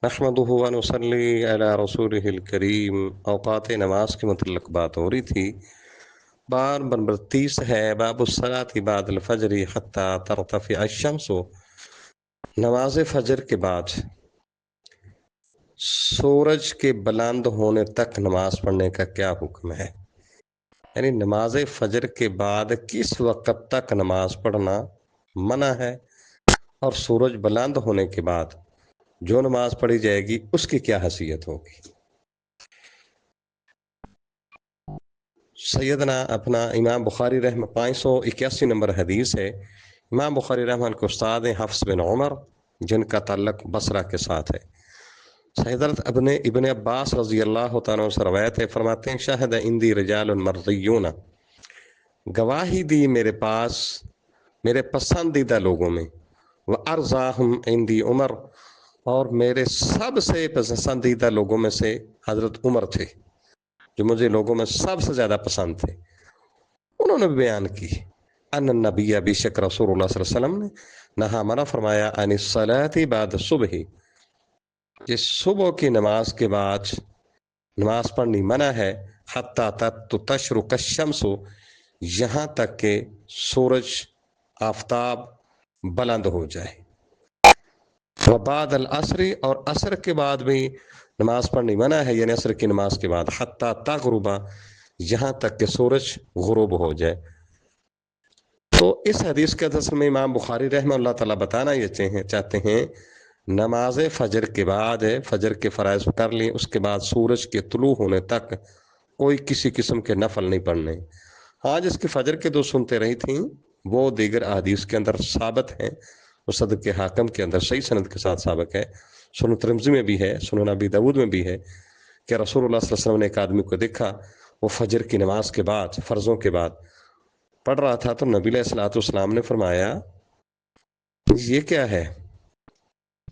نحمدہ و نصلی علی رسولہ الکریم۔ اوقات نماز کے متعلق بات ہو رہی تھی۔ باب نمبر 30 ہے، باب الصلاۃ بعد الفجر حتی ترتفع الشمس۔ نماز فجر کے بعد سورج کے بلند ہونے تک نماز پڑھنے کا کیا حکم ہے؟ یعنی نماز فجر کے بعد کس وقت تک نماز پڑھنا منع ہے، اور سورج بلند ہونے کے بعد جو نماز پڑھی جائے گی اس کی کیا حیثیت ہوگی؟ سیدنا اپنا امام بخاری رحمہ 581 نمبر حدیث ہے۔ امام بخاری رحمہ کے استاد ہیں حفص بن عمر، جن کا تعلق بصرہ کے ساتھ ہے۔ حضرت ابن عباس رضی اللہ تعالیٰ سے روایت ہے، فرماتے ہیں شاہد عندی رجال مرضیون، گواہی دی میرے پاس میرے پسندیدہ لوگوں میں، وارضاہم عندی عمر، اور میرے سب سے پسندیدہ لوگوں میں سے حضرت عمر تھے، جو مجھے لوگوں میں سب سے زیادہ پسند تھے۔ انہوں نے بیان کی ان النبی، بے شک رسول اللہ صلی اللہ علیہ وسلم نے نہا منع فرمایا عن الصلاۃ بعد صبح، کہ صبح کی نماز کے بعد نماز پڑھنی منع ہے، حتی تشرق الشمس، یہاں تک کہ سورج آفتاب بلند ہو جائے، وبعد العصر، اور عصر کے بعد بھی نماز پڑھنی منع ہے، یعنی عصر کی نماز کے بعد، حتی تغرب، یہاں تک کہ سورج غروب ہو جائے۔ تو اس حدیث کے دس میں امام بخاری رحمہ اللہ تعالیٰ بتانا یہ چاہتے ہیں نماز فجر کے بعد ہے، فجر کے فرائض کر لیں، اس کے بعد سورج کے طلوع ہونے تک کوئی کسی قسم کے نفل نہیں پڑھنے۔ ہاں، جس کی فجر کے 2 سنتے رہی تھیں وہ دیگر احادیث کے اندر ثابت ہیں، مصدق کے حاکم کے اندر صحیح سند کے ساتھ ثابت ہے، سنن ترمذی میں بھی ہے، سنن ابی داؤد میں بھی ہے کہ رسول اللہ صلی اللہ علیہ وسلم نے ایک آدمی کو دیکھا، وہ فجر کی نماز کے بعد، فرضوں کے بعد پڑھ رہا تھا، تو نبی علیہ الصلوۃ والسلام نے فرمایا یہ کیا ہے،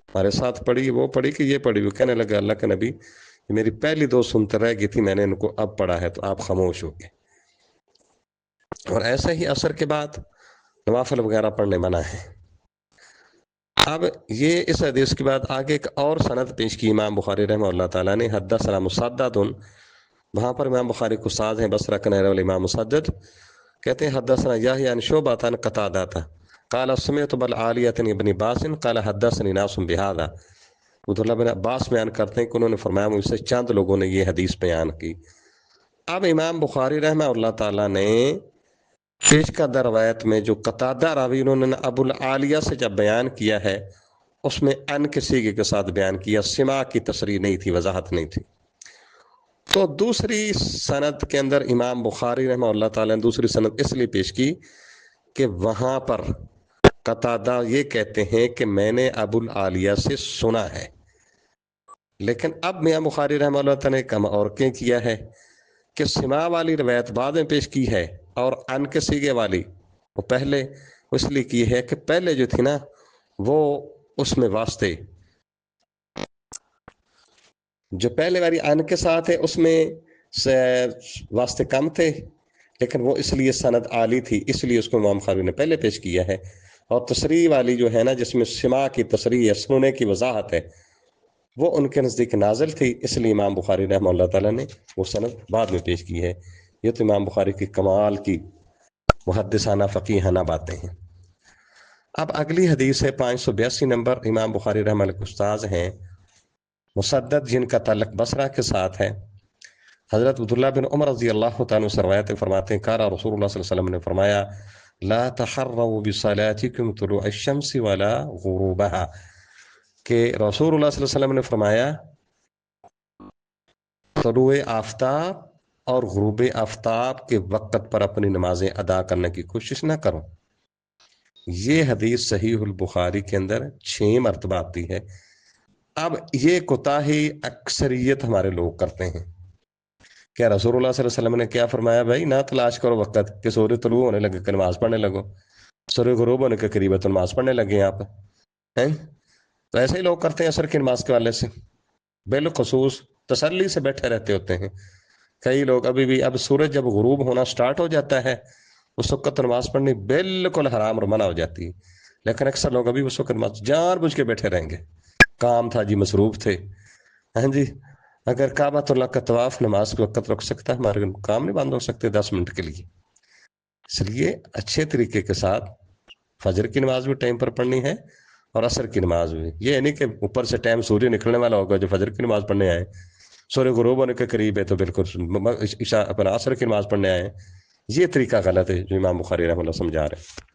ہمارے ساتھ پڑھی، وہ پڑھی کہ یہ پڑھی؟ وہ کہنے لگا اللہ کے نبی، یہ میری پہلی 2 سنتے رہ گئی تھی، میں نے ان کو اب پڑھا ہے، تو آپ خاموش ہو گئے۔ اور ایسے ہی عصر کے بعد نوافل وغیرہ پڑھنے منع ہے۔ اب یہ اس حدیث کے بعد آگے ایک اور سند پیش کی امام بخاری رحمہ اللہ تعالیٰ نے، حدثنا مسدد، وہاں پر امام بخاری کو استاد ہیں بصرہ کے رہنے والے امام مسدد، کہتے ہیں حدثنا یحییٰ عن شعبہ عن قتادہ قال سمعت بالعالیۃ ابن عباس قال حدثنی ناس بہذا۔ عبداللہ بن عباس بیان کرتے ہیں کہ انہوں نے فرمایا مجھ سے چند لوگوں نے یہ حدیث بیان کی۔ اب امام بخاری رحمہ اللہ تعالیٰ نے پیش کردہ روایت میں جو قتادہ راوی انہوں نے ابو العالیہ سے جب بیان کیا ہے، اس میں ان کے صیغے کے ساتھ بیان کیا، سماع کی تصریح نہیں تھی، وضاحت نہیں تھی۔ تو دوسری سند کے اندر امام بخاری رحمہ اللہ تعالیٰ نے دوسری سند اس لیے پیش کی کہ وہاں پر قتادہ یہ کہتے ہیں کہ میں نے ابو العالیہ سے سنا ہے، لیکن اب میاں بخاری رحمہ اللہ تعالیٰ نے کم اور کیا ہے کہ سماع والی روایت بعد میں پیش کی ہے، اور ان کے سیگے والی وہ پہلے، اس لیے کی ہے کہ پہلے جو تھی نا وہ اس میں واسطے، جو پہلے والی ان کے ساتھ ہے اس میں واسطے کم تھے، لیکن وہ اس لیے سند عالی تھی، اس لیے اس کو امام بخاری نے پہلے پیش کیا ہے۔ اور تصریح والی جو ہے نا، جس میں سماع کی تصریح ہے، سننے کی وضاحت ہے، وہ ان کے نزدیک نازل تھی، اس لیے امام بخاری رحمہ اللہ تعالیٰ نے وہ سند بعد میں پیش کی ہے۔ یہ تو امام بخاری کی کمال کی محدثانہ فقیہانہ باتیں ہیں۔ اب اگلی حدیث ہے 582 نمبر، امام بخاری رحمہ اللہ کے استاذ ہیں مسدد، جن کا تعلق بصرہ کے ساتھ ہے۔ حضرت عبداللہ بن عمر رضی اللہ تعالیٰ سے روایت فرماتے ہیں قال رسول اللہ صلی اللہ علیہ وسلم نے فرمایا لا تحروا بصلاتکم طلوع الشمس ولا غروبها، کہ رسول اللہ صلی اللہ علیہ وسلم نے فرمایا طلوع آفتاب اور غروب آفتاب کے وقت پر اپنی نمازیں ادا کرنے کی کوشش نہ کرو۔ یہ حدیث صحیح البخاری کے اندر 6 مرتبہ آتی ہے۔ اب یہ کوتاہی اکثریت ہمارے لوگ کرتے ہیں کہ رسول اللہ صلی اللہ علیہ وسلم نے کیا فرمایا، بھائی نہ تلاش کرو وقت کہ سورج طلوع ہونے لگے کہ نماز پڑھنے لگو، سورج غروب ہونے کے قریب ہے تو نماز پڑھنے لگے آپ ہیں۔ تو ایسے ہی لوگ کرتے ہیں عصر کی نماز کے والے سے، بالخصوص تسلی سے بیٹھے رہتے ہوتے ہیں۔ کئی لوگ ابھی بھی، اب سورج جب غروب ہونا سٹارٹ ہو جاتا ہے اس وقت نماز پڑھنی بالکل حرام اور منع ہو جاتی ہے، لیکن اکثر لوگ ابھی اس وقت نماز جان بوجھ کے بیٹھے رہیں گے، کام تھا جی، مصروف تھے. ہاں جی، اگر کعبۃ اللہ کا طواف نماز کے وقت رک سکتا ہے، ہمارے کام نہیں بند ہو سکتے 10 منٹ کے لیے. اس لیے اچھے طریقے کے ساتھ فجر کی نماز بھی ٹائم پر پڑھنی ہے اور عصر کی نماز بھی. یہ نہیں کہ اوپر سے ٹائم سوریہ نکلنے والا ہوگا جو فجر کی نماز پڑھنے آئے، سورج غروب ہونے کے قریب ہے تو بالکل عصر کی نماز پڑھنے آئے. یہ طریقہ غلط ہے جو امام بخاری رحمہ اللہ سمجھا رہے ہیں.